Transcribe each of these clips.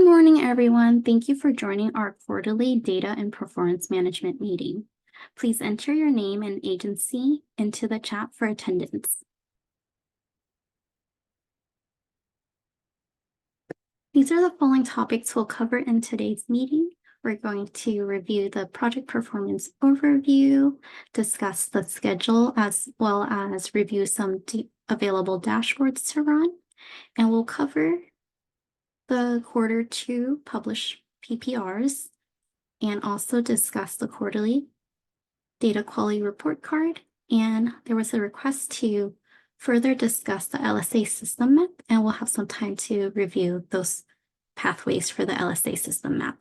Good morning, everyone. Thank you for joining our quarterly data and performance management meeting. Please enter your name and agency into the chat for attendance. These are the following topics we'll cover in today's meeting. We're going to review the project performance overview, discuss the schedule, as well as review some available dashboards to run, and we'll cover the Q2 published PPRs, and also discuss the quarterly data quality report card. And there was a request to further discuss the LSA system map, and we'll have some time to review those pathways for the LSA system map.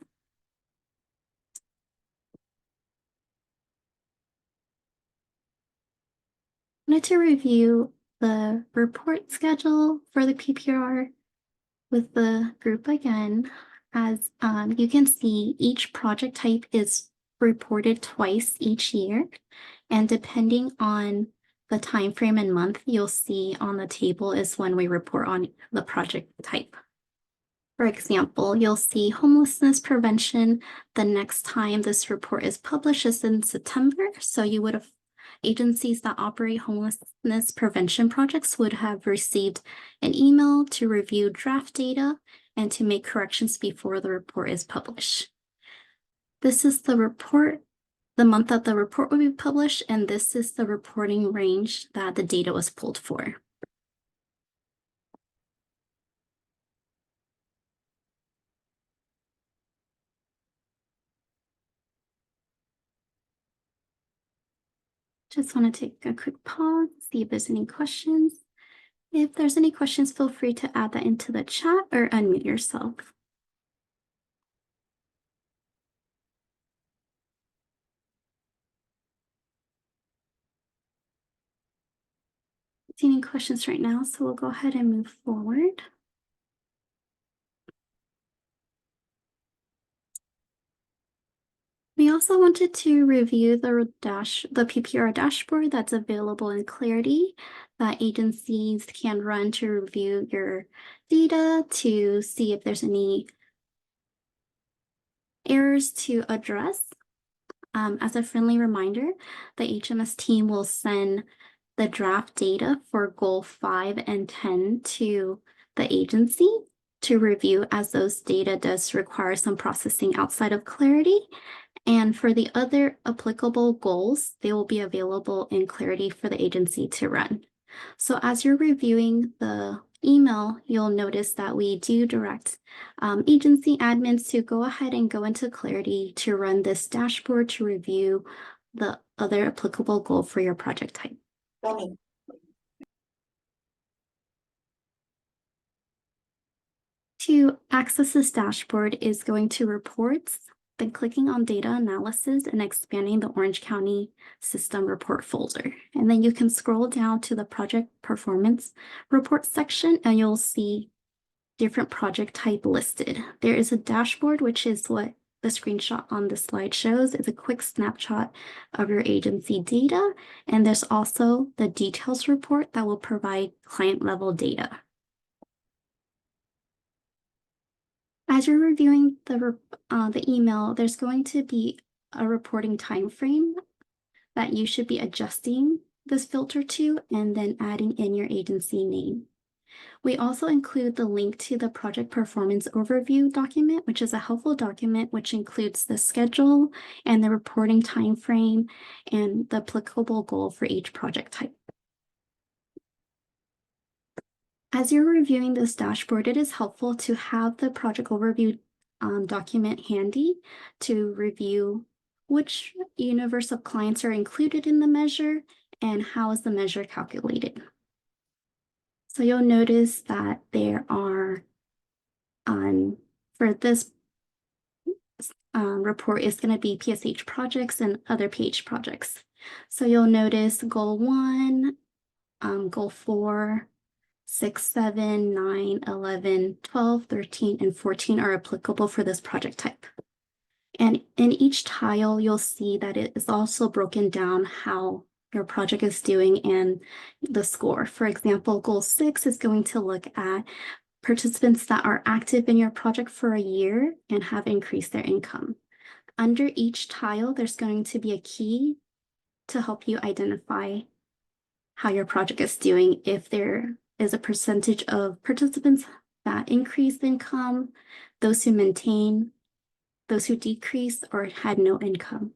I wanted to review the report schedule for the PPR with the group again. As you can see, each project type is reported twice each year, and depending on the time frame and month, you'll see on the table is when we report on the project type. For example, you'll see homelessness prevention. The next time this report is published is in September, so you would have agencies that operate homelessness prevention projects would have received an email to review draft data and to make corrections before the report is published. This is the report, the month that the report will be published, and this is the reporting range that the data was pulled for. Just want to take a quick pause, see if there's any questions. If there's any questions, feel free to add that into the chat or unmute yourself. See any questions right now, so we'll go ahead and move forward. We also wanted to review the PPR dashboard that's available in Clarity that agencies can run to review your data to see if there's any errors to address. As a friendly reminder, the HMS team will send the draft data for goal 5 and 10 to the agency to review, as those data does require some processing outside of Clarity. And for the other applicable goals, they will be available in Clarity for the agency to run. So as you're reviewing the email, you'll notice that we do direct agency admins to go ahead and go into Clarity to run this dashboard to review the other applicable goal for your project type. To access this dashboard is going to Reports, then clicking on Data Analysis and expanding the Orange County System Report folder. And then you can scroll down to the Project Performance Report section and you'll see different project type listed. There is a dashboard, which is what the screenshot on the slide shows. It's a quick snapshot of your agency data. And there's also the details report that will provide client level data. As you're reviewing the email, there's going to be a reporting time frame that you should be adjusting this filter to and then adding in your agency name. We also include the link to the project performance overview document, which is a helpful document which includes the schedule and the reporting time frame and the applicable goal for each project type. As you're reviewing this dashboard, it is helpful to have the project overview document handy to review which universe of clients are included in the measure and how is the measure calculated. So you'll notice that there are, for this report is going to be PSH projects and other PH projects. So you'll notice goal 1, goal 4, 6, 7, 9, 11, 12, 13, and 14 are applicable for this project type. And in each tile, you'll see that it is also broken down how your project is doing and the score. For example, goal 6 is going to look at participants that are active in your project for a year and have increased their income. Under each tile, there's going to be a key to help you identify how your project is doing. If there is a percentage of participants that increased income, those who maintain, those who decrease or had no income.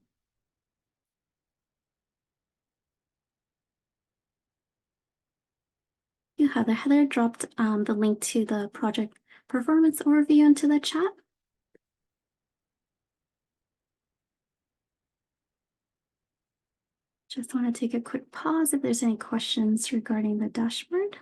Heather dropped the link to the project performance overview into the chat. Just want to take a quick pause if there's any questions regarding the dashboard.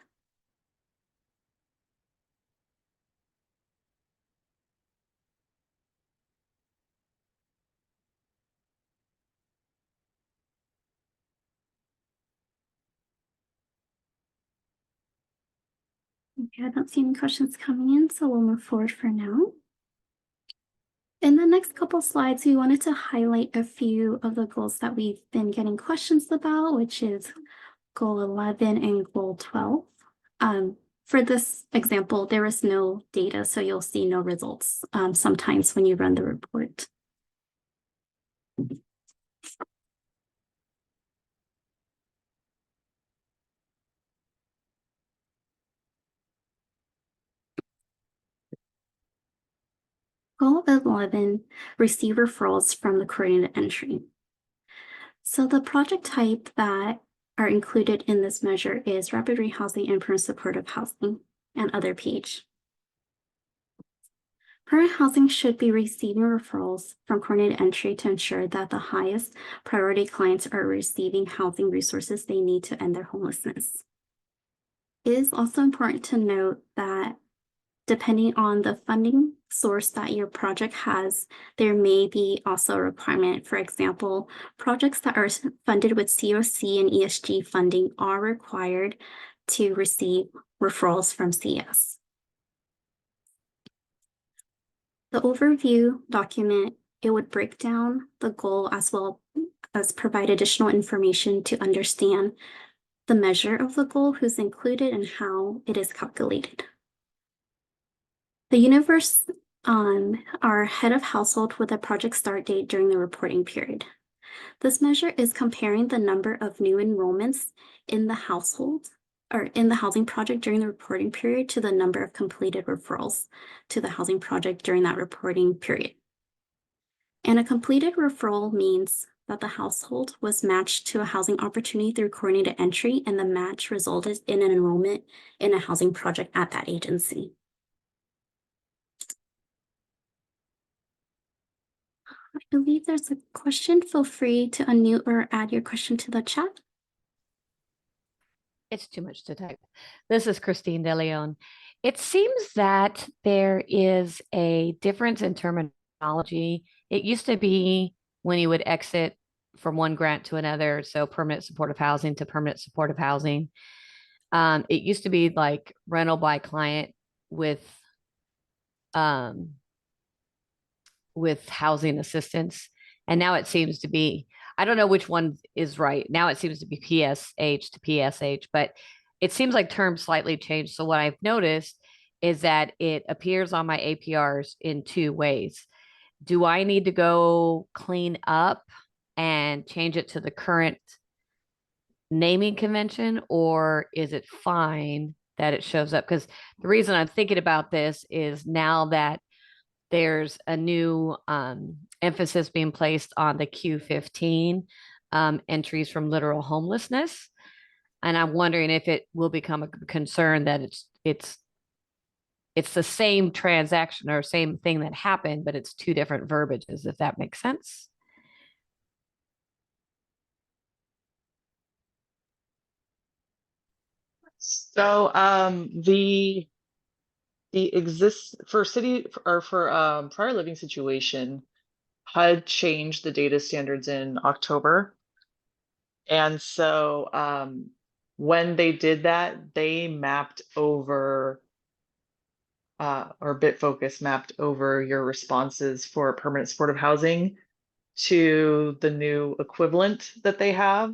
Okay, I don't see any questions coming in, so we'll move forward for now. In the next couple slides, we wanted to highlight a few of the goals that we've been getting questions about, which is goal 11 and goal 12. For this example, there is no data, so you'll see no results sometimes when you run the report. Goal 11, receive referrals from the coordinated entry. So the project type that are included in this measure is rapid rehousing and permanent supportive housing and other PH. Permanent housing should be receiving referrals from coordinated entry to ensure that the highest priority clients are receiving housing resources they need to end their homelessness. It is also important to note that depending on the funding source that your project has, there may be also a requirement. For example, projects that are funded with COC and ESG funding are required to receive referrals from CS. The overview document, it would break down the goal as well as provide additional information to understand the measure of the goal, who's included, and how it is calculated. The universe are head of household with a project start date during the reporting period. This measure is comparing the number of new enrollments in the household or in the housing project during the reporting period to the number of completed referrals to the housing project during that reporting period. And a completed referral means that the household was matched to a housing opportunity through coordinated entry, and the match resulted in an enrollment in a housing project at that agency. I believe there's a question. Feel free to unmute or add your question to the chat. It's too much to type. This is Christine De Leon. It seems that there is a difference in terminology. It used to be when you would exit from one grant to another, so permanent supportive housing to permanent supportive housing. It used to be like rental by client with housing assistance. And now it seems to be, I don't know which one is right. Now it seems to be PSH to PSH, but it seems like terms slightly changed. So what I've noticed is that it appears on my APRs in two ways. Do I need to go clean up and change it to the current naming convention, or is it fine that it shows up? Because the reason I'm thinking about this is now that there's a new emphasis being placed on the Q15 entries from literal homelessness. And I'm wondering if it will become a concern that it's the same transaction or same thing that happened, but it's two different verbiages, if that makes sense. So the exist for city or for prior living situation HUD changed the data standards in October. And so when they did that, they mapped over or Bitfocus mapped over your responses for permanent supportive housing to the new equivalent that they have.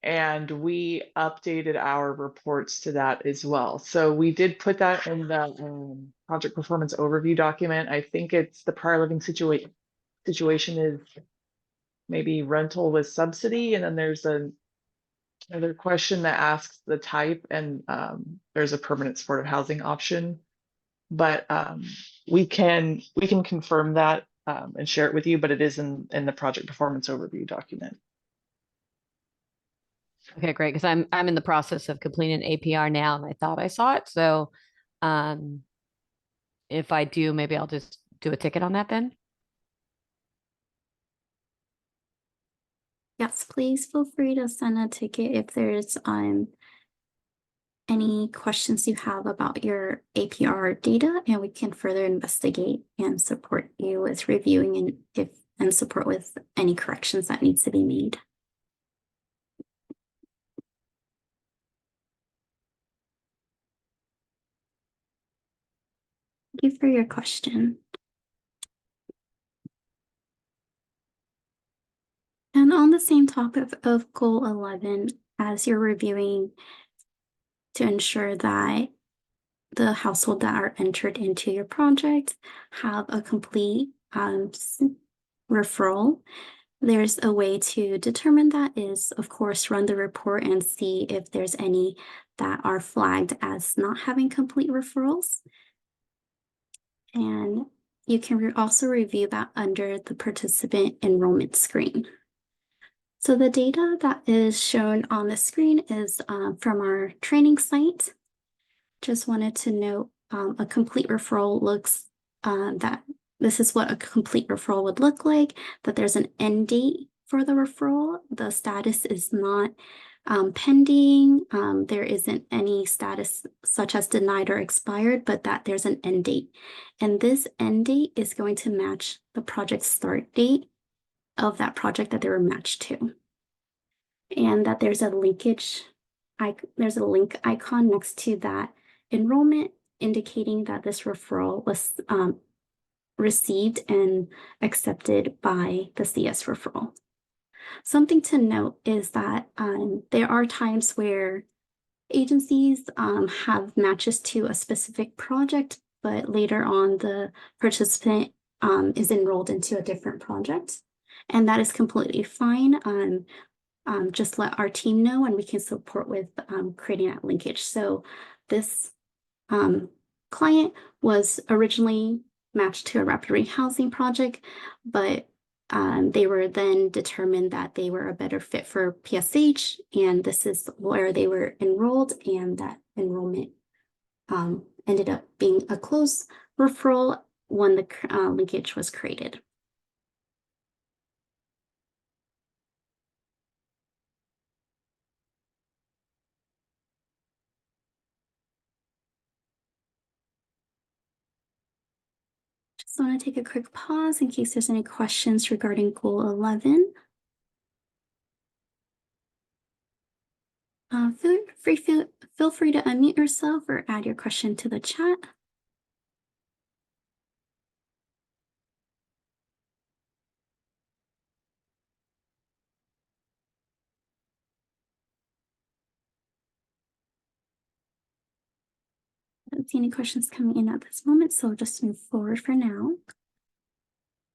and we updated our reports to that as well. So we did put that in the project performance overview document. I think it's the prior living situation is maybe rental with subsidy, and then there's another question that asks the type, and there's a permanent supportive housing option. But we can confirm that and share it with you, but it is in the project performance overview document. Okay, great. Because I'm in the process of completing an APR now, and I thought I saw it. So, if I do, maybe I'll just do a ticket on that then. Yes, please feel free to send a ticket if there's any questions you have about your APR data, and we can further investigate and support you with reviewing and support with any corrections that needs to be made. Thank you for your question. And on the same topic of goal 11, as you're reviewing to ensure that the household that are entered into your project have a complete referral, there's a way to determine that is, of course, run the report and see if there's any that are flagged as not having complete referrals. And you can also review that under the participant enrollment screen. So the data that is shown on the screen is from our training site. Just wanted to note a complete referral looks that this is what a complete referral would look like, that there's an end date for the referral. The status is not pending. There isn't any status such as denied or expired, but that there's an end date. And this end date is going to match the project start date of that project that they were matched to. And that there's a linkage, there's a link icon next to that enrollment indicating that this referral was received and accepted by the CS referral. Something to note is that there are times where agencies have matches to a specific project, but later on the participant is enrolled into a different project. And that is completely fine. Just let our team know and we can support with creating that linkage. So this client was originally matched to a rapid rehousing project, but they were then determined that they were a better fit for PSH, and this is where they were enrolled, and that enrollment ended up being a closed referral when the linkage was created. Just want to take a quick pause in case there's any questions regarding goal 11. Feel free to unmute yourself or add your question to the chat. I don't see any questions coming in at this moment, so I'll just move forward for now.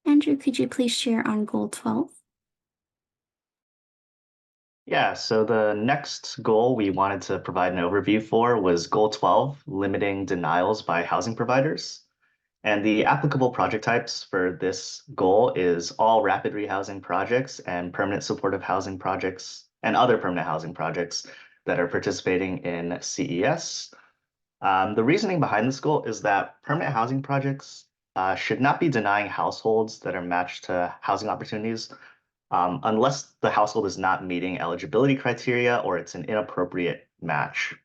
Andrew, could you please share on goal 12? Yeah, so the next goal we wanted to provide an overview for was goal 12, limiting denials by housing providers. And the applicable project types for this goal is all rapid rehousing projects and permanent supportive housing projects and other permanent housing projects that are participating in CES. The reasoning behind this goal is that permanent housing projects should not be denying households that are matched to housing opportunities unless the household is not meeting eligibility criteria or it's an inappropriate match.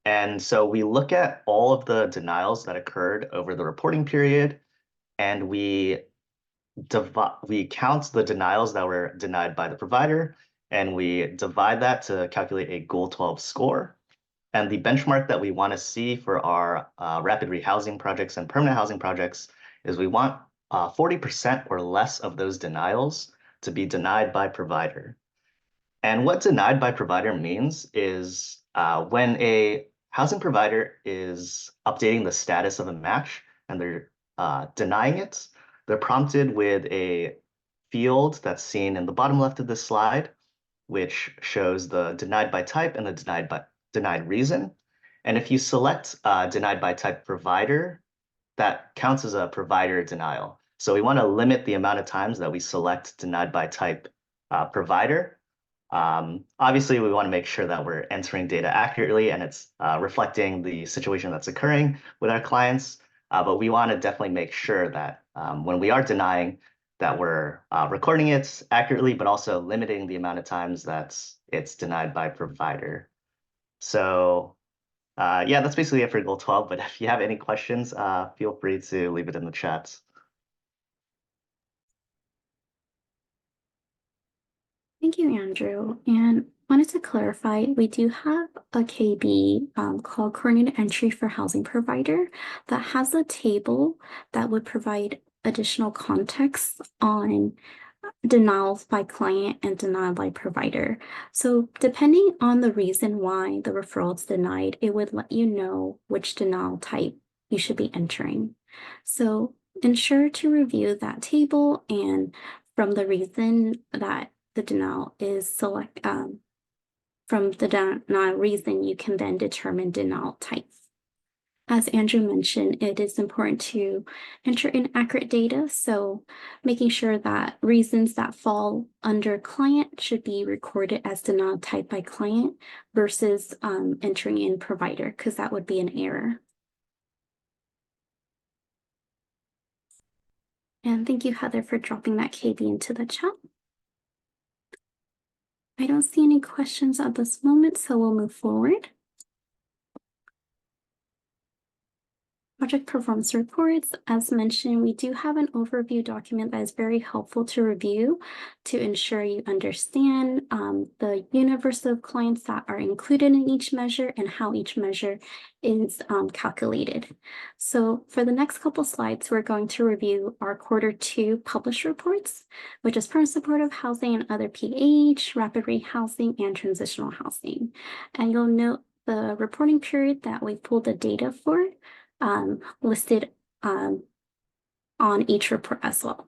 And so we look at all of the denials that occurred over the reporting period, and we count the denials that were denied by the provider, and we divide that to calculate a goal 12 score. And the benchmark that we want to see for our rapid rehousing projects and permanent housing projects is we want 40% or less of those denials to be denied by provider. And what denied by provider means is when a housing provider is updating the status of a match and they're denying it, they're prompted with a field that's seen in the bottom left of this slide, which shows the denied by type and the denied reason. And if you select denied by type provider, that counts as a provider denial. So we want to limit the amount of times that we select denied by type provider. Obviously, we want to make sure that we're entering data accurately and it's reflecting the situation that's occurring with our clients. But we want to definitely make sure that when we are denying, that we're recording it accurately, but also limiting the amount of times that it's denied by provider. So yeah, that's basically it for goal 12. But if you have any questions, feel free to leave it in the chat. Thank you, Andrew. And wanted to clarify, we do have a KB called Coordinated Entry for Housing Provider that has a table that would provide additional context on denials by client and denial by provider. So depending on the reason why the referral is denied, it would let you know which denial type you should be entering. So ensure to review that table, and from the reason that the denial is from the denial reason, you can then determine denial type. As Andrew mentioned, it is important to enter in accurate data, so making sure that reasons that fall under client should be recorded as denial type by client versus entering in provider, because that would be an error. And thank you, Heather, for dropping that KB into the chat. I don't see any questions at this moment, so we'll move forward. Project performance reports. As mentioned, we do have an overview document that is very helpful to review to ensure you understand the universe of clients that are included in each measure and how each measure is calculated. So for the next couple slides, we're going to review our Q2 published reports, which is permanent supportive housing and other PH, rapid rehousing, and transitional housing. And you'll note the reporting period that we pulled the data for listed on each report as well.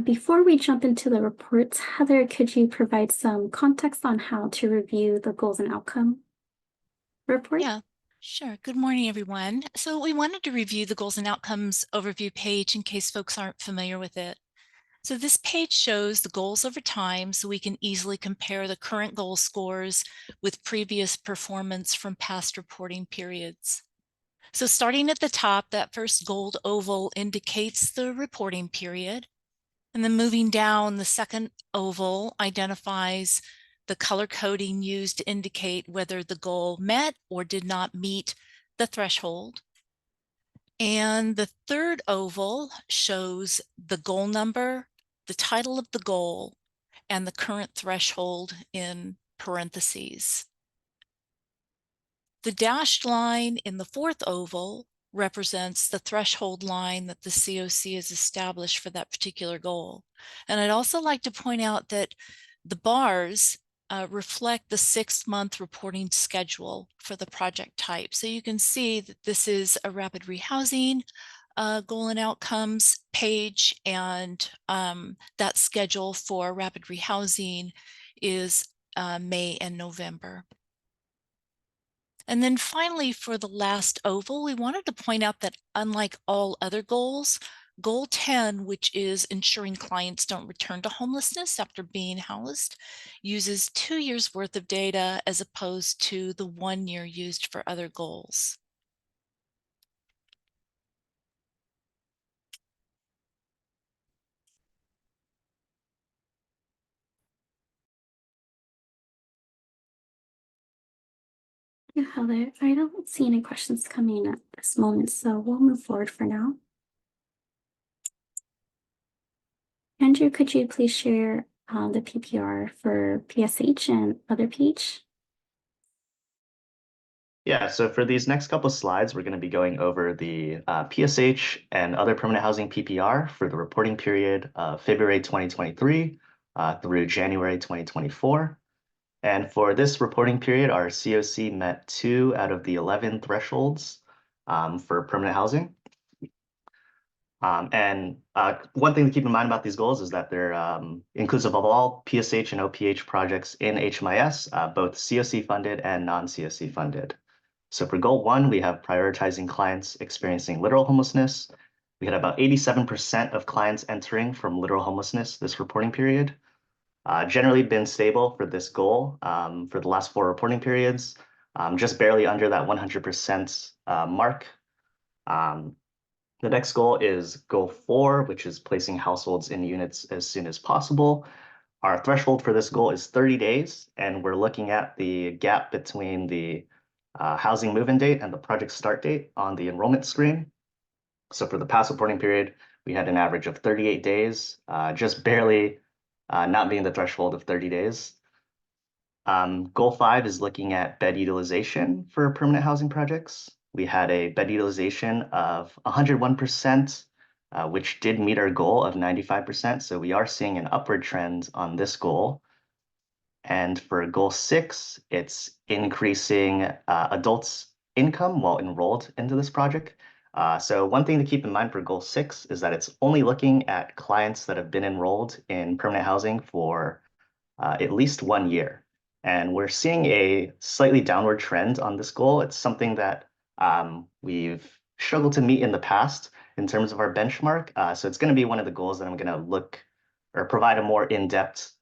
Before we jump into the reports, Heather, could you provide some context on how to review the goals and outcome report? Yeah, sure. Good morning, everyone. So we wanted to review the goals and outcomes overview page in case folks aren't familiar with it. So this page shows the goals over time so we can easily compare the current goal scores with previous performance from past reporting periods. So starting at the top, that first gold oval indicates the reporting period. And then moving down, the second oval identifies the color coding used to indicate whether the goal met or did not meet the threshold. And the third oval shows the goal number, the title of the goal, and the current threshold in parentheses. The dashed line in the fourth oval represents the threshold line that the COC has established for that particular goal. And I'd also like to point out that the bars reflect the 6-month reporting schedule for the project type. So you can see that this is a rapid rehousing goal and outcomes page, and that schedule for rapid rehousing is May and November. And then finally, for the last oval, we wanted to point out that unlike all other goals, Goal 10, which is ensuring clients don't return to homelessness after being housed, uses 2 years worth of data as opposed to the 1 year used for other goals. Yeah, Heather, I don't see any questions coming at this moment, so we'll move forward for now. Andrew, could you please share the PPR for PSH and other PH? Yeah, so for these next couple slides, we're going to be going over the PSH and other permanent housing PPR for the reporting period of February 2023 through January 2024. And for this reporting period, our COC met 2 out of the 11 thresholds for permanent housing. And one thing to keep in mind about these goals is that they're inclusive of all PSH and OPH projects in HMIS, both COC funded and non-COC funded. So for goal 1, we have prioritizing clients experiencing literal homelessness. We had about 87% of clients entering from literal homelessness this reporting period. Generally been stable for this goal for the last 4 reporting periods, just barely under that 100% mark. The next goal is goal 4, which is placing households in units as soon as possible. Our threshold for this goal is 30 days, and we're looking at the gap between the housing move-in date and the project start date on the enrollment screen. So for the past reporting period, we had an average of 38 days, just barely not meeting the threshold of 30 days. Goal 5 is looking at bed utilization for permanent housing projects. We had a bed utilization of 101%, which did meet our goal of 95%. So we are seeing an upward trend on this goal. And for goal 6, it's increasing adults' income while enrolled into this project. So one thing to keep in mind for goal 6 is that it's only looking at clients that have been enrolled in permanent housing for at least 1 year. And we're seeing a slightly downward trend on this goal. It's something that we've struggled to meet in the past in terms of our benchmark. So it's going to be one of the goals that I'm going to look or provide a more in-depth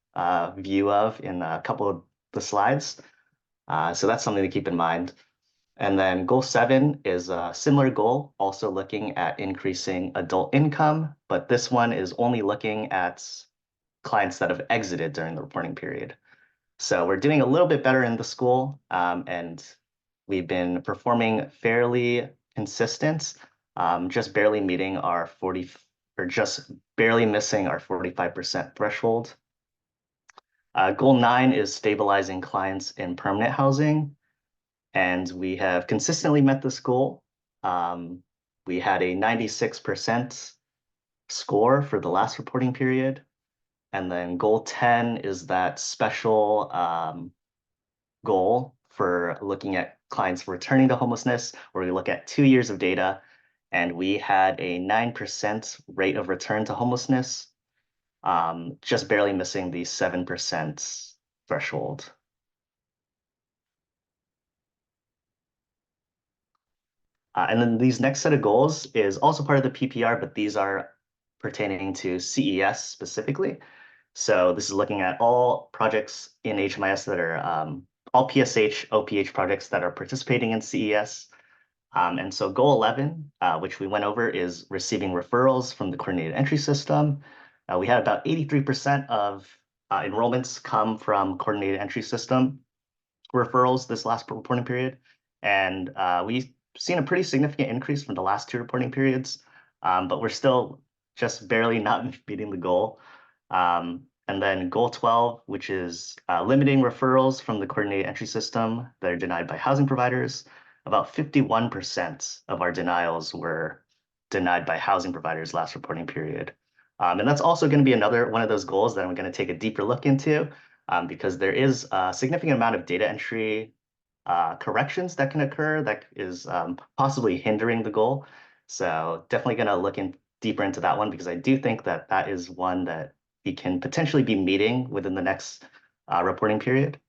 view of in a couple of the slides. So that's something to keep in mind. And then goal 7 is a similar goal, also looking at increasing adult income, but this one is only looking at clients that have exited during the reporting period. So we're doing a little bit better in the school, and we've been performing fairly consistent, just barely meeting our 40 or just barely missing our 45% threshold. Goal 9 is stabilizing clients in permanent housing, and we have consistently met this goal. We had a 96% score for the last reporting period. And then goal 10 is that special goal for looking at clients returning to homelessness, where we look at 2 years of data, and we had a 9% rate of return to homelessness, just barely missing the 7% threshold. And then these next set of goals is also part of the PPR, but these are pertaining to CES specifically. So this is looking at all projects in HMIS that are all PSH, OPH projects that are participating in CES. And so goal 11, which we went over, is receiving referrals from the coordinated entry system. We had about 83% of enrollments come from coordinated entry system referrals this last reporting period. And we've seen a pretty significant increase from the last 2 reporting periods, but we're still just barely not meeting the goal. And then goal 12, which is limiting referrals from the coordinated entry system that are denied by housing providers. About 51% of our denials were denied by housing providers last reporting period. And that's also going to be another one of those goals that I'm going to take a deeper look into, because there is a significant amount of data entry corrections that can occur that is possibly hindering the goal. So definitely going to look deeper into that one, because I do think that that is one that we can potentially be meeting within the next reporting period.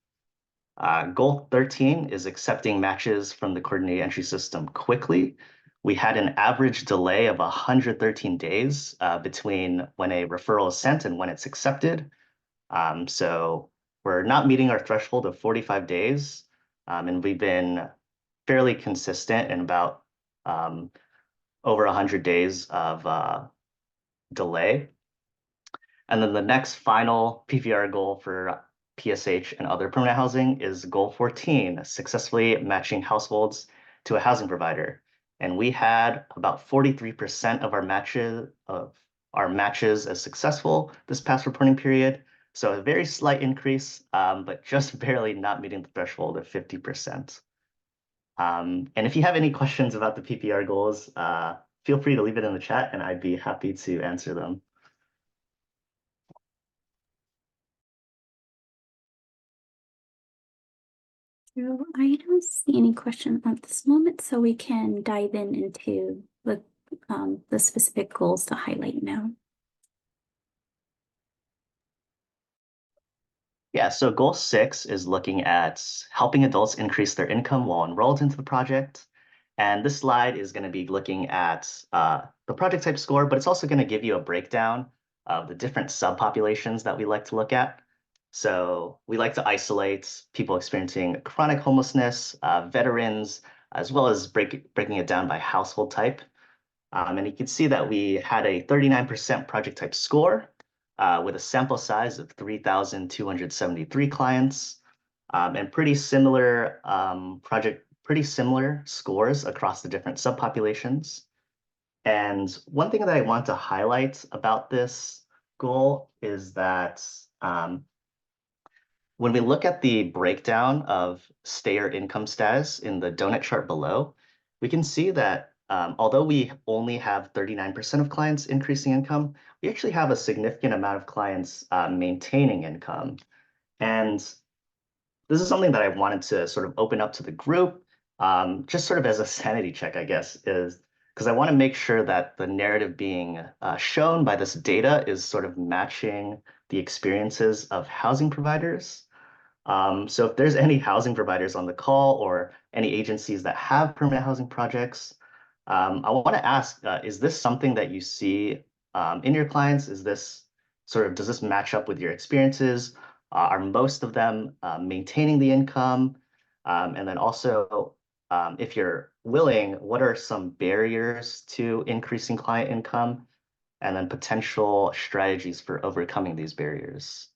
Goal 13 is accepting matches from the coordinated entry system quickly. We had an average delay of 113 days between when a referral is sent and when it's accepted. So we're not meeting our threshold of 45 days, and we've been fairly consistent in about over 100 days of delay. And then the next final PPR goal for PSH and other permanent housing is goal 14, successfully matching households to a housing provider. And we had about 43% of our matches as successful this past reporting period. So a very slight increase, but just barely not meeting the threshold of 50%. And if you have any questions about the PPR goals, feel free to leave it in the chat and I'd be happy to answer them. So I don't see any question at this moment, so we can dive into the specific goals to highlight now. Yeah, so goal 6 is looking at helping adults increase their income while enrolled into the project. And this slide is going to be looking at the project type score, but it's also going to give you a breakdown of the different subpopulations that we like to look at. So we like to isolate people experiencing chronic homelessness, veterans, as well as breaking it down by household type. And you can see that we had a 39% project type score with a sample size of 3,273 clients and pretty similar scores across the different subpopulations. And one thing that I want to highlight about this goal is that when we look at the breakdown of stayer income status in the donut chart below, we can see that although we only have 39% of clients increasing income, we actually have a significant amount of clients maintaining income. And this is something that I wanted to sort of open up to the group, just sort of as a sanity check, I guess, is because I want to make sure that the narrative being shown by this data is sort of matching the experiences of housing providers. So if there's any housing providers on the call or any agencies that have permanent housing projects, I want to ask, is this something that you see in your clients? Is this does this match up with your experiences? Are most of them maintaining the income? And then also, if you're willing, what are some barriers to increasing client income? And then potential strategies for overcoming these barriers.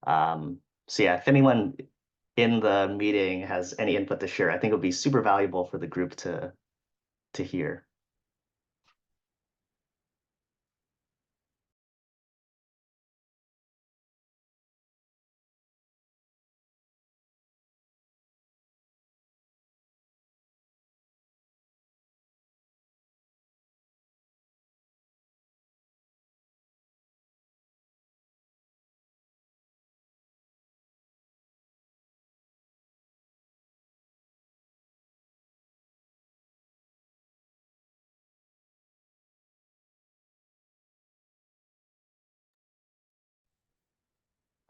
So yeah, if anyone in the meeting has any input to share, I think it would be super valuable for the group to hear.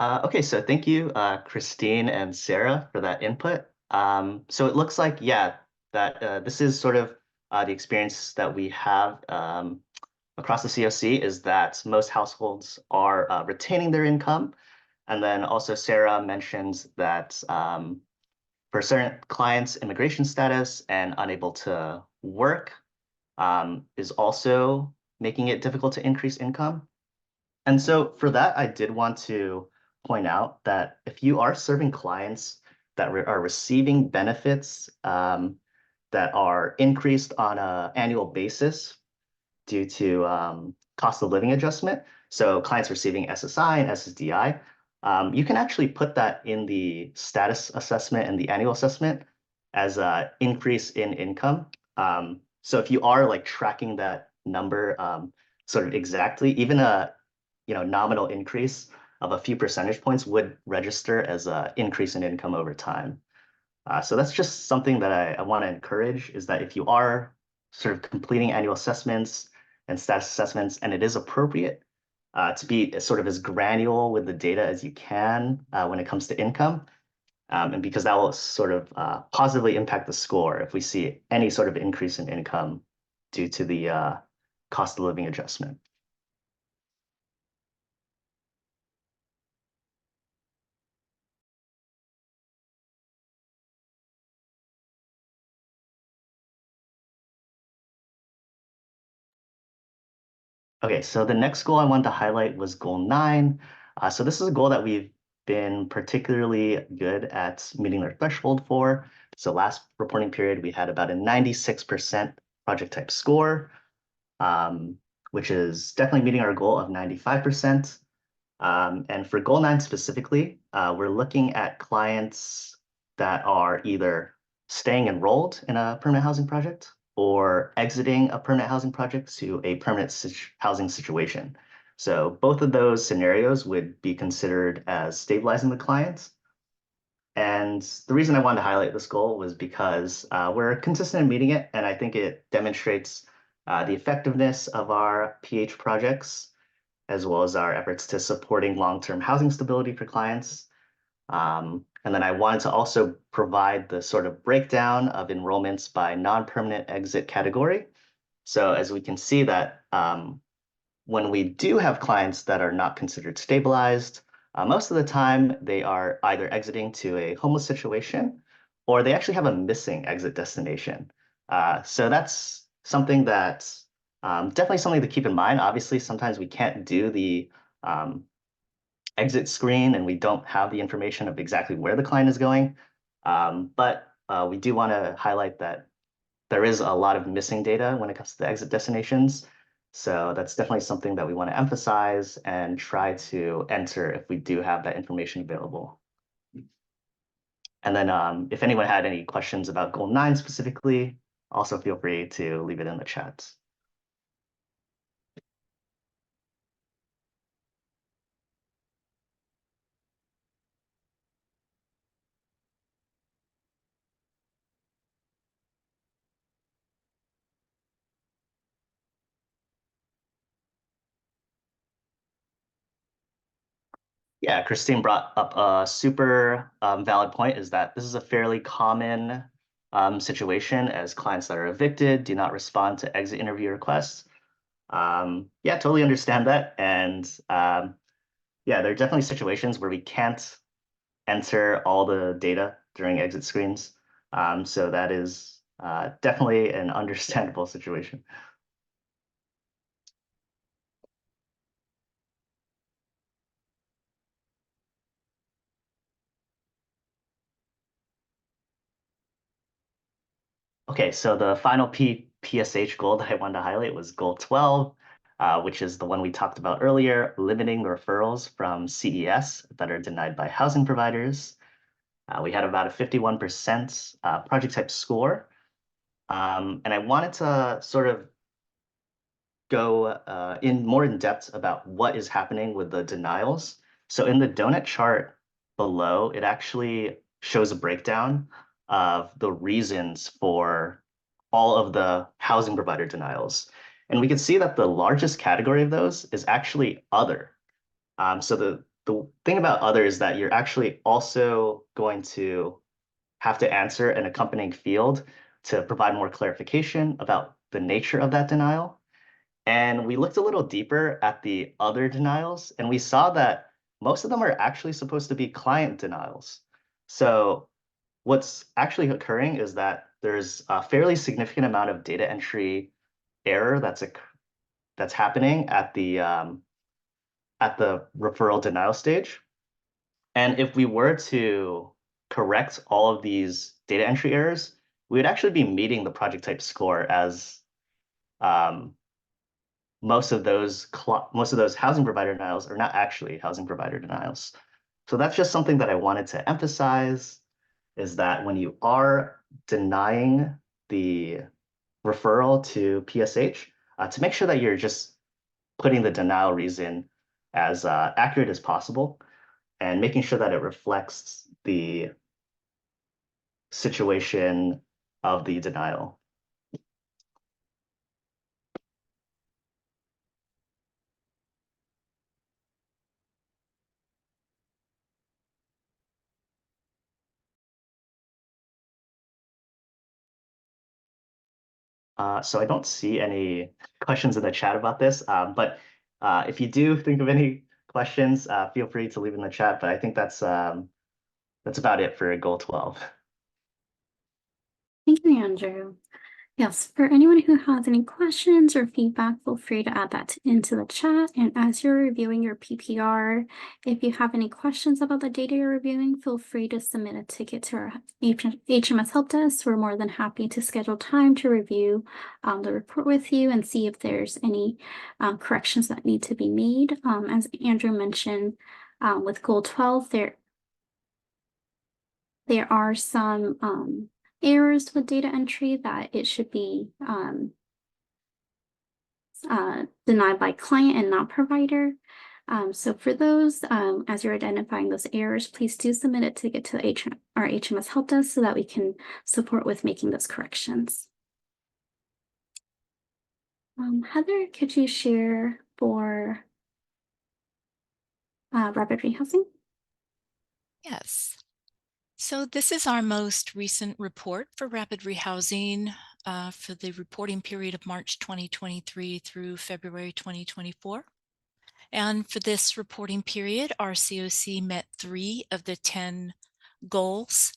Okay, so thank you, Christine and Sarah, for that input. So it looks like, yeah, that this is sort of the experience that we have across the COC is that most households are retaining their income. And then also Sarah mentions that for certain clients, immigration status and unable to work is also making it difficult to increase income. And so for that, I did want to point out that if you are serving clients that are receiving benefits that are increased on an annual basis due to cost of living adjustment, so clients receiving SSI and SSDI, you can actually put that in the status assessment and the annual assessment as an increase in income. So if you are like tracking that number sort of exactly, even a nominal increase of a few percentage points would register as an increase in income over time. So that's just something that I want to encourage is that if you are sort of completing annual assessments and status assessments, and it is appropriate to be sort of as granular with the data as you can when it comes to income. And because that will sort of positively impact the score if we see any sort of increase in income due to the cost of living adjustment. Okay, so the next goal I wanted to highlight was goal 9. So this is a goal that we've been particularly good at meeting their threshold for. So last reporting period, we had about a 96% project type score, which is definitely meeting our goal of 95%. And for goal 9 specifically, we're looking at clients that are either staying enrolled in a permanent housing project or exiting a permanent housing project to a permanent housing situation. So both of those scenarios would be considered as stabilizing the client. And the reason I wanted to highlight this goal was because we're consistent in meeting it, and I think it demonstrates the effectiveness of our PH projects, as well as our efforts to supporting long-term housing stability for clients. And then I wanted to also provide the sort of breakdown of enrollments by non-permanent exit category. So as we can see that when we do have clients that are not considered stabilized, most of the time they are either exiting to a homeless situation or they actually have a missing exit destination. So that's something that's definitely something to keep in mind. Obviously, sometimes we can't do the exit screen and we don't have the information of exactly where the client is going. But we do want to highlight that there is a lot of missing data when it comes to the exit destinations. So that's definitely something that we want to emphasize and try to enter if we do have that information available. And then if anyone had any questions about Goal 9 specifically, also feel free to leave it in the chat. Yeah, Christine brought up a super valid point, is that this is a fairly common situation as clients that are evicted do not respond to exit interview requests. Yeah, totally understand that. And yeah, there are definitely situations where we can't enter all the data during exit screens. So that is definitely an understandable situation. Okay, so the final PSH goal that I wanted to highlight was Goal 12, which is the one we talked about earlier, limiting the referrals from CES that are denied by housing providers. We had about a 51% project type score. And I wanted to sort of go more in depth about what is happening with the denials. So in the donut chart below, it actually shows a breakdown of the reasons for all of the housing provider denials. And we can see that the largest category of those is actually other. So the thing about other is that you're actually also going to have to answer an accompanying field to provide more clarification about the nature of that denial. And we looked a little deeper at the other denials, and we saw that most of them are actually supposed to be client denials. So what's actually occurring is that there's a fairly significant amount of data entry error that's happening at the referral denial stage. And if we were to correct all of these data entry errors, we would actually be meeting the project type score, as most of those housing provider denials are not actually housing provider denials. So that's just something that I wanted to emphasize, is that when you are denying the referral to PSH, to make sure that you're just putting the denial reason as accurate as possible and making sure that it reflects the situation of the denial. So I don't see any questions in the chat about this, but if you do think of any questions, feel free to leave in the chat. But I think that's about it for Goal 12. Thank you, Andrew. Yes, for anyone who has any questions or feedback, feel free to add that into the chat. And as you're reviewing your PPR, if you have any questions about the data you're reviewing, feel free to submit a ticket to our HMS Help Desk. We're more than happy to schedule time to review the report with you and see if there's any corrections that need to be made. As Andrew mentioned, with Goal 12, there are some errors with data entry, that it should be denied by client and not provider. So for those, as you're identifying those errors, please do submit a ticket to our HMS help desk so that we can support with making those corrections. Heather, could you share for rapid rehousing? Yes. So this is our most recent report for rapid rehousing for the reporting period of March 2023 through February 2024. And for this reporting period, our COC met 3 of the 10 goals.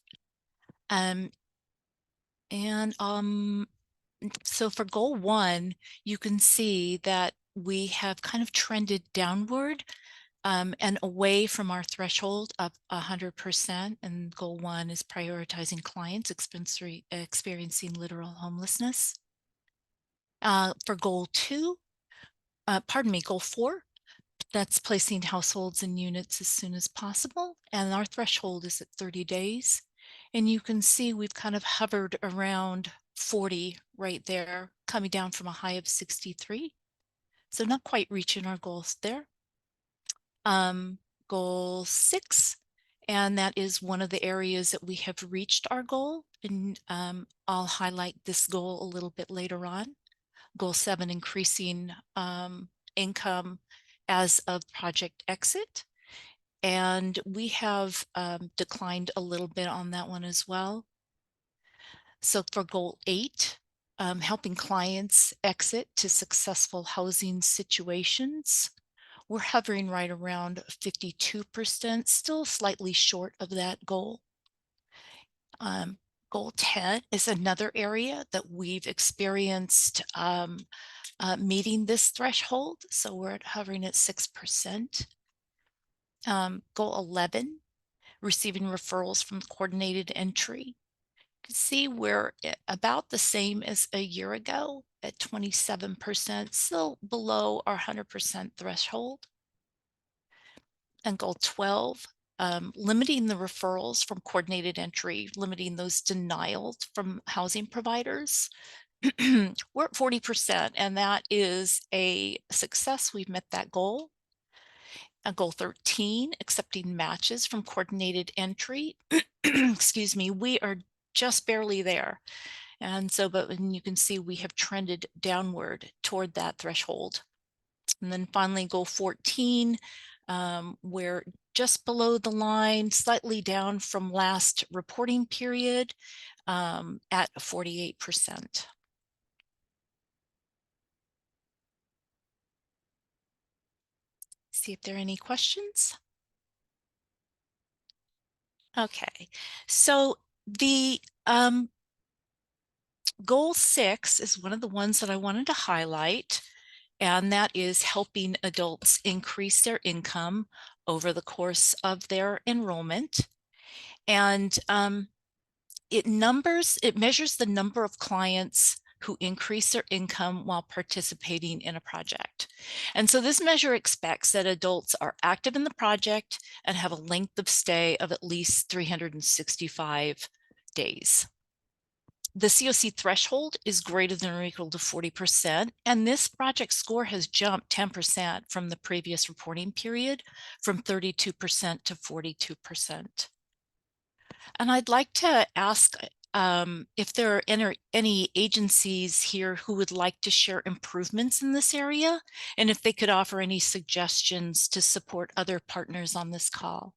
So for goal 1, you can see that we have kind of trended downward and away from our threshold of 100%. And goal 1 is prioritizing clients experiencing literal homelessness. For goal 4, that's placing households and units as soon as possible. And our threshold is at 30 days. And you can see we've kind of hovered around 40 right there, coming down from a high of 63. So not quite reaching our goals there. Goal 6, and that is one of the areas that we have reached our goal. And I'll highlight this goal a little bit later on. Goal 7, increasing income as of project exit. And we have declined a little bit on that one as well. So for goal 8, helping clients exit to successful housing situations, we're hovering right around 52%, still slightly short of that goal. Goal 10 is another area that we've experienced meeting this threshold. So we're hovering at 6%. Goal 11, receiving referrals from coordinated entry. You can see we're about the same as a year ago at 27%, still below our 100% threshold. And goal 12, limiting the referrals from coordinated entry, limiting those denials from housing providers. We're at 40%, and that is a success. We've met that goal. Goal 13, accepting matches from coordinated entry. Excuse me, we are just barely there. And so, but you can see we have trended downward toward that threshold. And then finally, goal 14, we're just below the line, slightly down from last reporting period at 48%. See if there are any questions. Okay, so the goal 6 is one of the ones that I wanted to highlight, and that is helping adults increase their income over the course of their enrollment. And it measures the number of clients who increase their income while participating in a project. And so this measure expects that adults are active in the project and have a length of stay of at least 365 days. The COC threshold is greater than or equal to 40%, and this project score has jumped 10% from the previous reporting period, from 32% to 42%. And I'd like to ask if there are any agencies here who would like to share improvements in this area, and if they could offer any suggestions to support other partners on this call.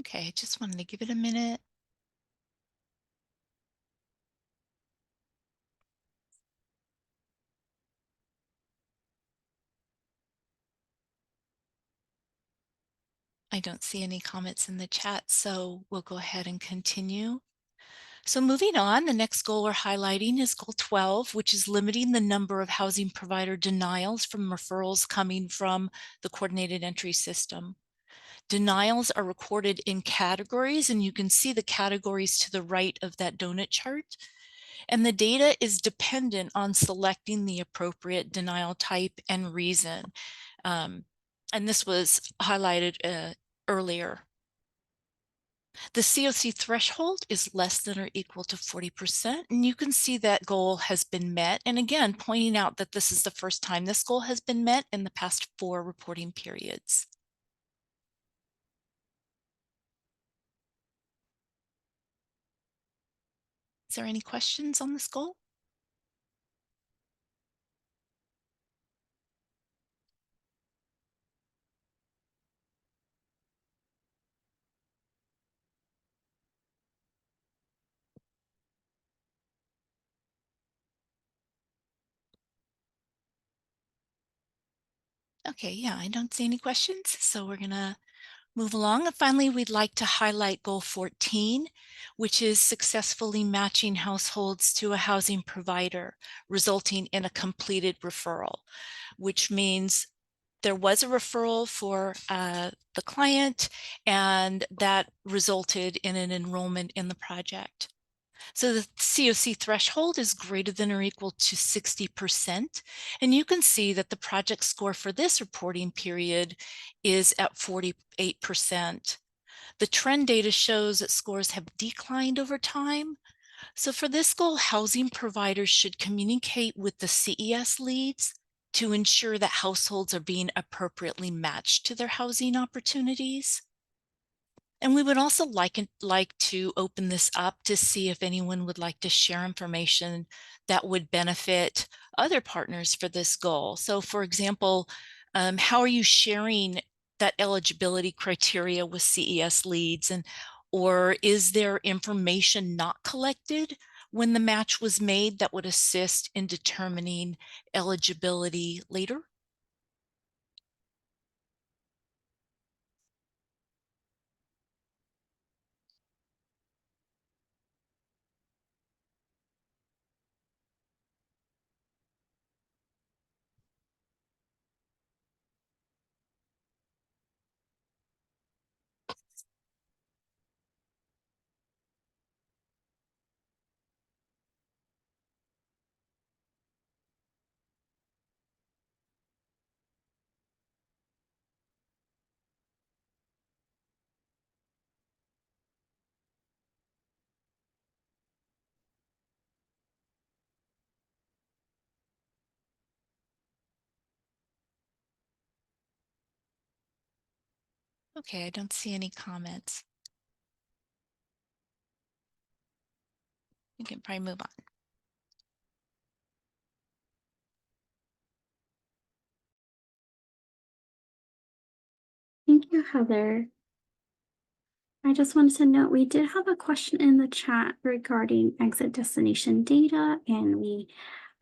Okay, just wanted to give it a minute. I don't see any comments in the chat, so we'll go ahead and continue. So moving on, the next goal we're highlighting is goal 12, which is limiting the number of housing provider denials from referrals coming from the coordinated entry system. Denials are recorded in categories, and you can see the categories to the right of that donut chart. And the data is dependent on selecting the appropriate denial type and reason. And this was highlighted earlier. The COC threshold is less than or equal to 40%, and you can see that goal has been met. And again, pointing out that this is the first time this goal has been met in the past 4 reporting periods. Is there any questions on this goal? Okay, yeah, I don't see any questions, so we're gonna move along. And finally, we'd like to highlight goal 14, which is successfully matching households to a housing provider, resulting in a completed referral, which means there was a referral for the client, and that resulted in an enrollment in the project. So the COC threshold is greater than or equal to 60%. And you can see that the project score for this reporting period is at 48%. The trend data shows that scores have declined over time. So for this goal, housing providers should communicate with the CES leads to ensure that households are being appropriately matched to their housing opportunities. And we would also like to open this up to see if anyone would like to share information that would benefit other partners for this goal. So for example, how are you sharing that eligibility criteria with CES leads? Or is there information not collected when the match was made that would assist in determining eligibility later? Okay, I don't see any comments. We can probably move on. Thank you, Heather. I just wanted to note we did have a question in the chat regarding exit destination data, and we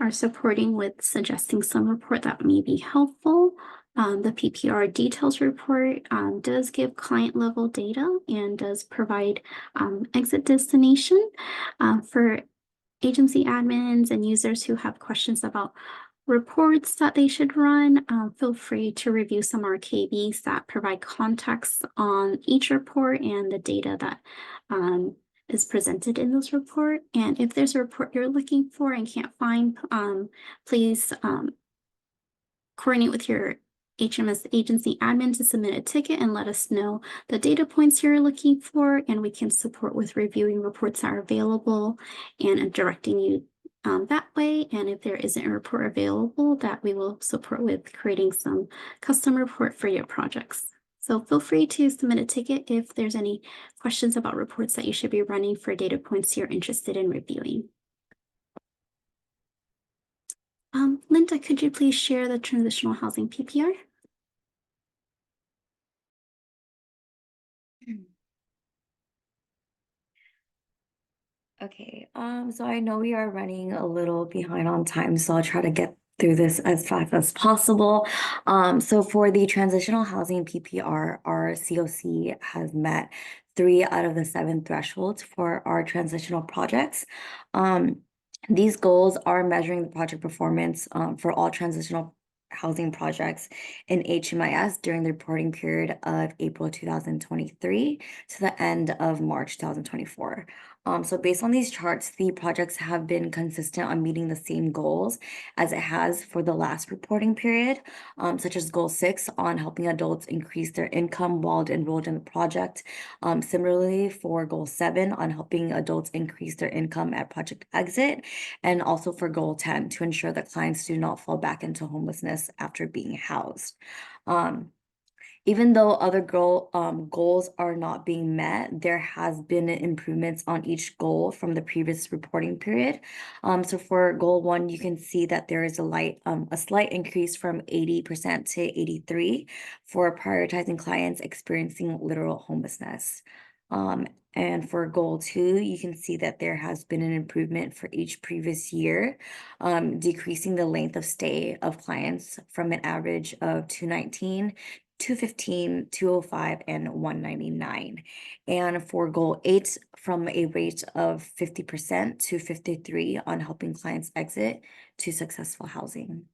are supporting with suggesting some report that may be helpful. The PPR details report does give client level data and does provide exit destination for agency admins and users who have questions about reports that they should run. Feel free to review some RKBs that provide context on each report and the data that is presented in this report. And if there's a report you're looking for and can't find, please coordinate with your HMS agency admin to submit a ticket and let us know the data points you're looking for, and we can support with reviewing reports that are available and directing you that way. And if there isn't a report available, that we will support with creating some custom report for your projects. So feel free to submit a ticket if there's any questions about reports that you should be running for data points you're interested in reviewing. Linda, could you please share the transitional housing PPR? Okay, so I know we are running a little behind on time, so I'll try to get through this as fast as possible. So for the transitional housing PPR, our COC has met 3 out of the 7 thresholds for our transitional projects. These goals are measuring the project performance for all transitional housing projects in HMIS during the reporting period of April 2023 to the end of March 2024. So based on these charts, the projects have been consistent on meeting the same goals as it has for the last reporting period, such as Goal 6 on helping adults increase their income while enrolled in the project. Similarly, for Goal 7 on helping adults increase their income at project exit, and also for Goal 10 to ensure that clients do not fall back into homelessness after being housed. Even though other goals are not being met, there has been improvements on each goal from the previous reporting period. So for Goal 1, you can see that there is a slight increase from 80% to 83% for prioritizing clients experiencing literal homelessness. And for Goal 2, you can see that there has been an improvement for each previous year, decreasing the length of stay of clients from an average of 219, 215, 205, and 199. And for Goal 8, from a rate of 50% to 53% on helping clients exit to successful housing.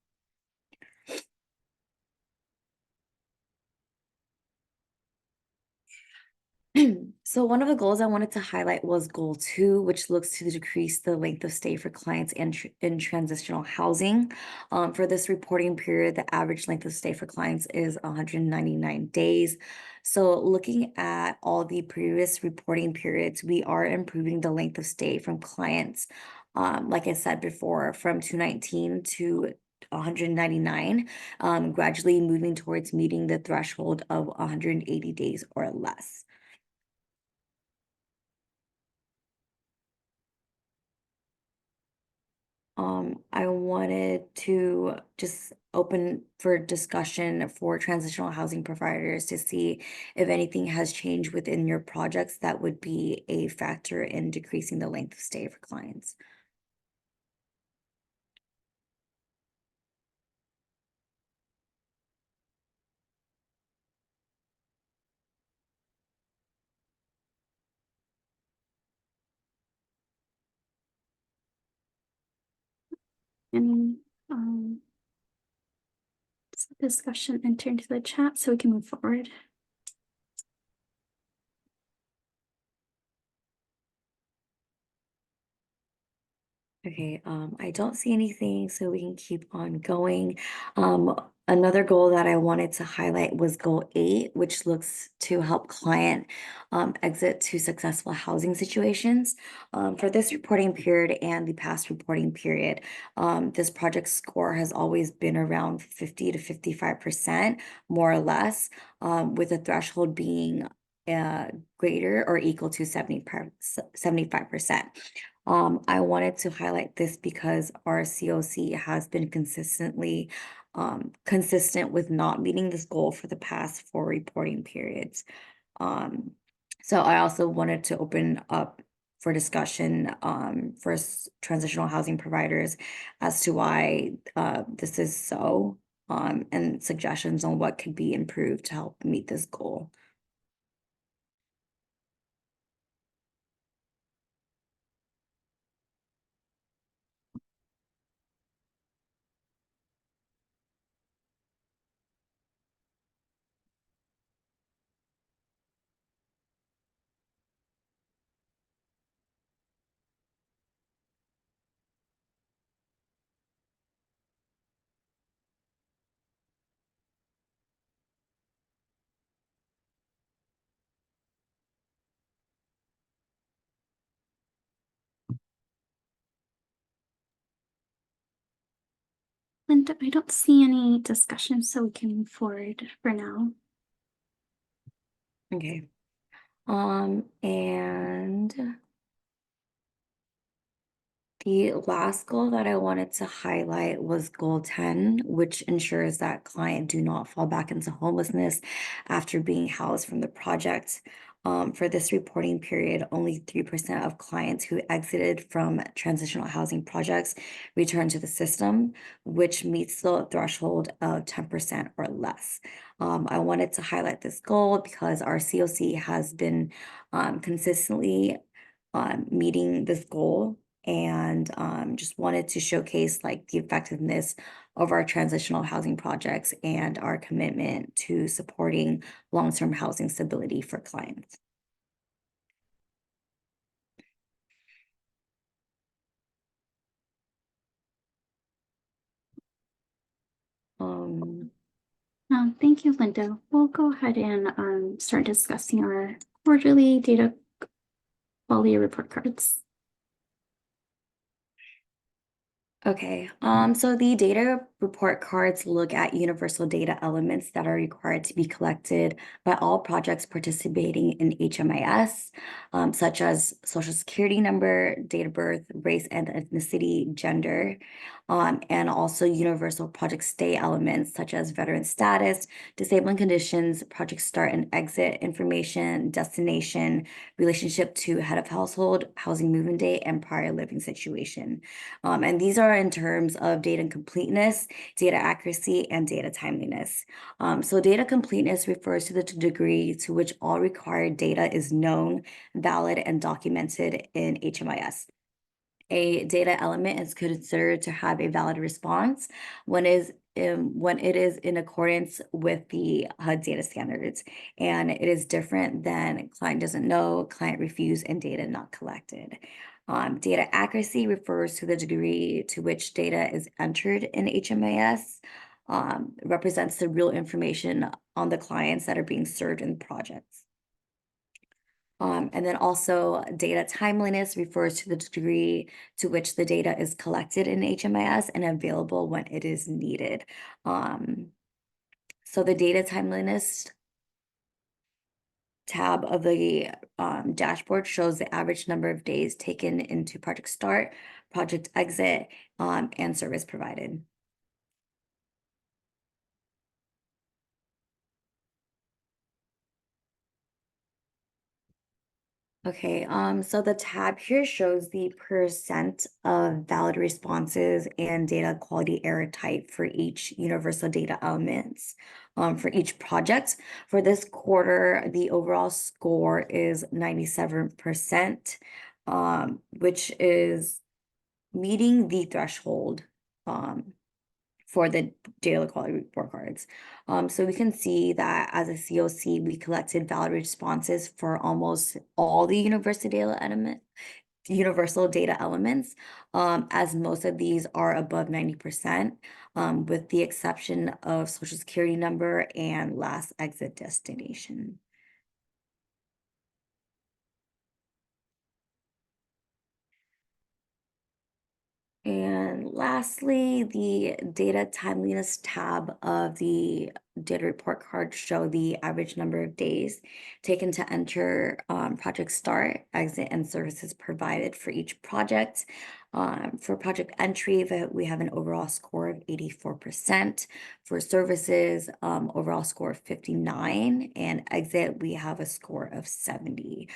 So one of the goals I wanted to highlight was Goal 2, which looks to decrease the length of stay for clients in transitional housing. For this reporting period, the average length of stay for clients is 199 days. So looking at all the previous reporting periods, we are improving the length of stay from clients, like I said before, from 219 to 199, gradually moving towards meeting the threshold of 180 days or less. I wanted to just open for discussion for transitional housing providers to see if anything has changed within your projects that would be a factor in decreasing the length of stay for clients. Any discussion enter into the chat so we can move forward. Okay, I don't see anything, so we can keep on going. Another goal that I wanted to highlight was Goal 8, which looks to help client exit to successful housing situations. For this reporting period and the past reporting period, this project score has always been around 50 to 55%, more or less, with a threshold being greater or equal to 75%. I wanted to highlight this because our COC has been consistent with not meeting this goal for the past 4 reporting periods. So I also wanted to open up for discussion for transitional housing providers as to why this is so, and suggestions on what could be improved to help meet this goal. Linda, I don't see any discussion, so we can move forward for now. Okay. And the last goal that I wanted to highlight was Goal 10, which ensures that client do not fall back into homelessness after being housed from the project. For this reporting period, only 3% of clients who exited from transitional housing projects returned to the system, which meets the threshold of 10% or less. I wanted to highlight this goal because our COC has been consistently meeting this goal, and just wanted to showcase like the effectiveness of our transitional housing projects and our commitment to supporting long-term housing stability for clients. Thank you, Linda. We'll go ahead and start discussing our quarterly data quality report cards. Okay, so the data report cards look at universal data elements that are required to be collected by all projects participating in HMIS, such as social security number, date of birth, race and ethnicity, gender, and also universal project stay elements such as veteran status, disabling conditions, project start and exit information, destination, relationship to head of household, housing move-in date, and prior living situation. And these are in terms of data completeness, data accuracy, and data timeliness. So data completeness refers to the degree to which all required data is known, valid, and documented in HMIS. A data element is considered to have a valid response when it is in accordance with the HUD data standards, and it is different than client doesn't know, client refused, and data not collected. Data accuracy refers to the degree to which data is entered in HMIS, represents the real information on the clients that are being served in projects. And then also data timeliness refers to the degree to which the data is collected in HMIS and available when it is needed. So the data timeliness tab of the dashboard shows the average number of days taken into project start, project exit, and service provided. Okay, so the tab here shows the percent of valid responses and data quality error type for each universal data elements for each project. For this quarter, the overall score is 97%, which is meeting the threshold for the data quality report cards. So we can see that as a COC, we collected valid responses for almost all the universal data elements, as most of these are above 90%, with the exception of social security number and last exit destination. And lastly, the data timeliness tab of the data report card show the average number of days taken to enter project start, exit, and services provided for each project. For project entry, we have an overall score of 84%. For services, overall score of 59, and exit, we have a score of 70.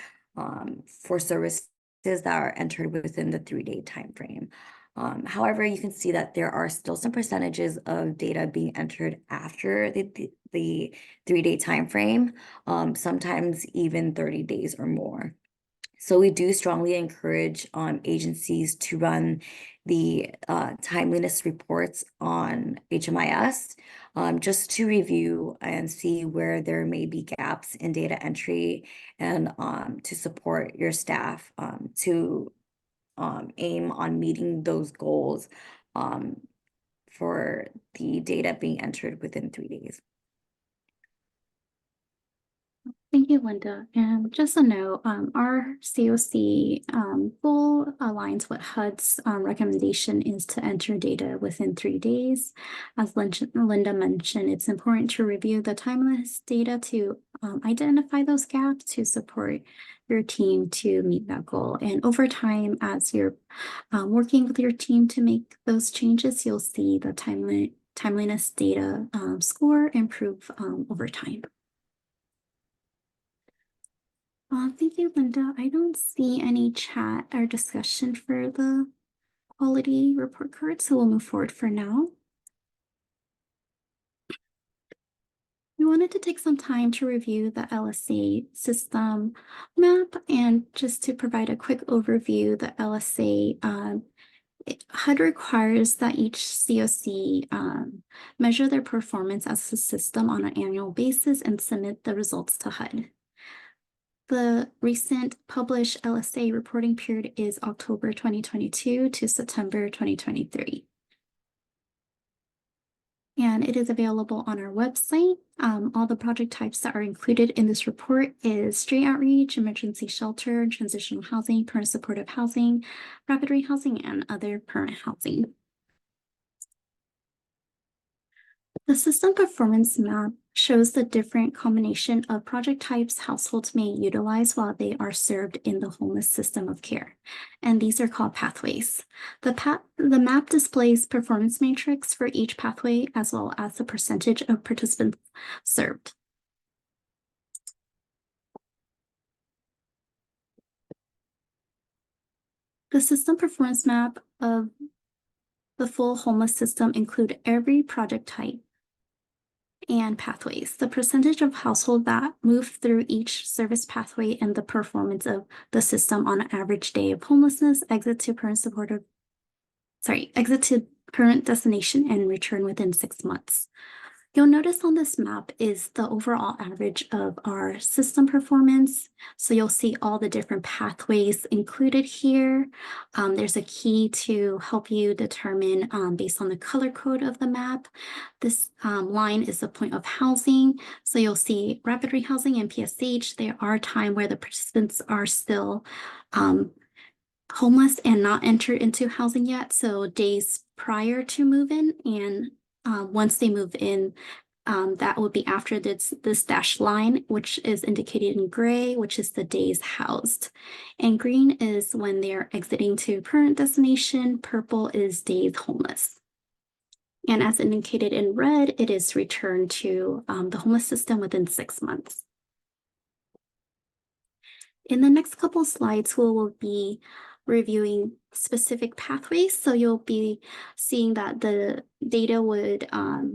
For services that are entered within the 3-day time frame. However, you can see that there are still some percentages of data being entered after the 3-day time frame, sometimes even 30 days or more. So we do strongly encourage agencies to run the timeliness reports on HMIS just to review and see where there may be gaps in data entry, and to support your staff to aim on meeting those goals for the data being entered within 3 days. Thank you, Linda. And just a note, our COC goal aligns with HUD's recommendation is to enter data within 3 days. As Linda mentioned, it's important to review the timeless data to identify those gaps to support your team to meet that goal. And over time, as you're working with your team to make those changes, you'll see the timeliness data score improve over time. Thank you, Linda. I don't see any chat or discussion for the quality report card, so we'll move forward for now. We wanted to take some time to review the LSA system map, and just to provide a quick overview, the LSA HUD requires that each COC measure their performance as a system on an annual basis and submit the results to HUD. The recent published LSA reporting period is October 2022 to September 2023. And it is available on our website. All the project types that are included in this report is street outreach, emergency shelter, transitional housing, permanent supportive housing, rapid rehousing, and other permanent housing. The system performance map shows the different combination of project types households may utilize while they are served in the homeless system of care. And these are called pathways. The map displays performance matrix for each pathway, as well as the percentage of participants served. The system performance map of the full homeless system include every project type and pathways, the percentage of households that move through each service pathway, and the performance of the system on an average day of homelessness, exit to current destination and return within 6 months. You'll notice on this map is the overall average of our system performance. So you'll see all the different pathways included here. There's a key to help you determine based on the color code of the map. This line is the point of housing. So you'll see rapid rehousing and PSH. There are times where the participants are still homeless and not entered into housing yet. So days prior to move-in, and once they move in, that would be after this dashed line, which is indicated in gray, which is the days housed. And green is when they're exiting to permanent destination. Purple is days homeless. And as indicated in red, it is returned to the homeless system within 6 months. In the next couple of slides, we will be reviewing specific pathways. So you'll be seeing that the data would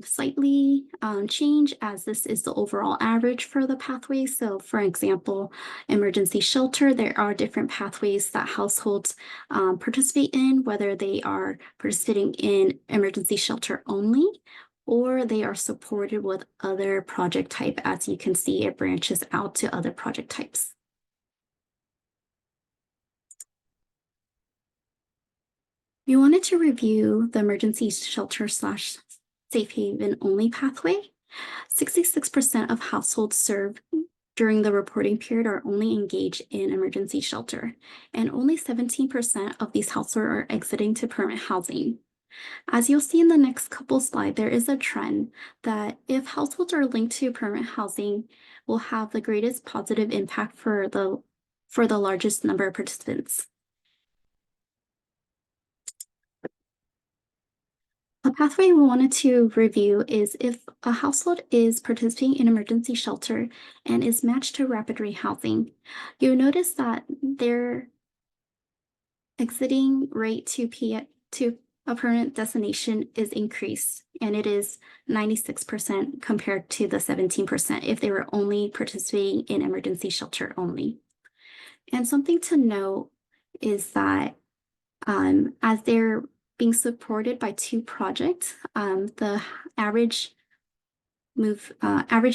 slightly change, as this is the overall average for the pathways. So for example, emergency shelter, there are different pathways that households participate in, whether they are participating in emergency shelter only, or they are supported with other project type. As you can see, it branches out to other project types. We wanted to review the emergency shelter / safe haven only pathway. 66% of households served during the reporting period are only engaged in emergency shelter, and only 17% of these households are exiting to permanent housing. As you'll see in the next couple slides, there is a trend that if households are linked to permanent housing, will have the greatest positive impact for the largest number of participants. A pathway we wanted to review is if a household is participating in emergency shelter and is matched to rapid rehousing. You'll notice that their exiting rate to a permanent destination is increased, and it is 96% compared to the 17% if they were only participating in emergency shelter only. And something to note is that as they're being supported by 2 projects, the average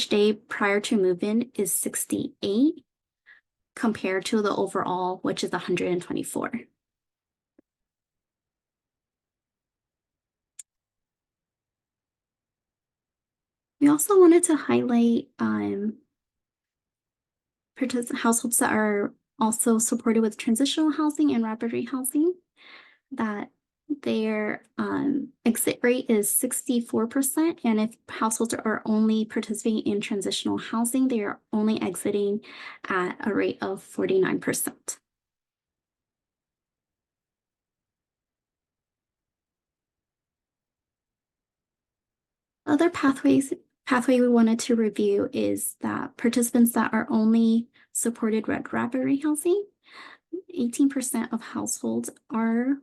day prior to move-in is 68 compared to the overall, which is 124. We also wanted to highlight households that are also supported with transitional housing and rapid rehousing, that their exit rate is 64%, and if households are only participating in transitional housing, they are only exiting at a rate of 49%. Other pathways pathway we wanted to review is that participants that are only supported with rapid housing, 18% of households are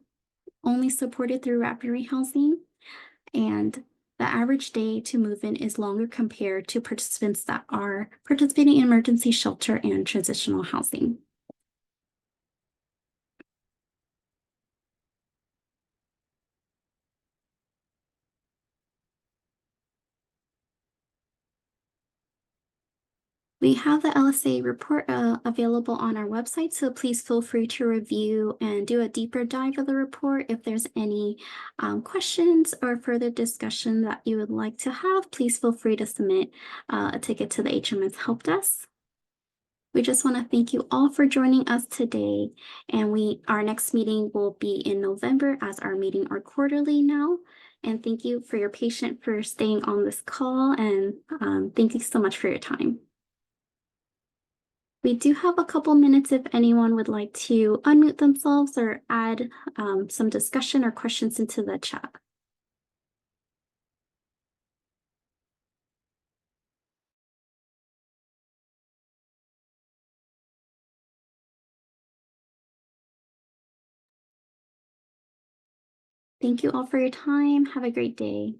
only supported through rapid housing, and the average day to move in is longer compared to participants that are participating in emergency shelter and transitional housing. We have the LSA report available on our website, so please feel free to review and do a deeper dive of the report. If there's any questions or further discussion that you would like to have, please feel free to submit a ticket to the HMS Help Desk. We just want to thank you all for joining us today, and our next meeting will be in November, as our meeting are quarterly now. And thank you for your patience for staying on this call, and thank you so much for your time. We do have a couple minutes if anyone would like to unmute themselves or add some discussion or questions into the chat. Thank you all for your time. Have a great day.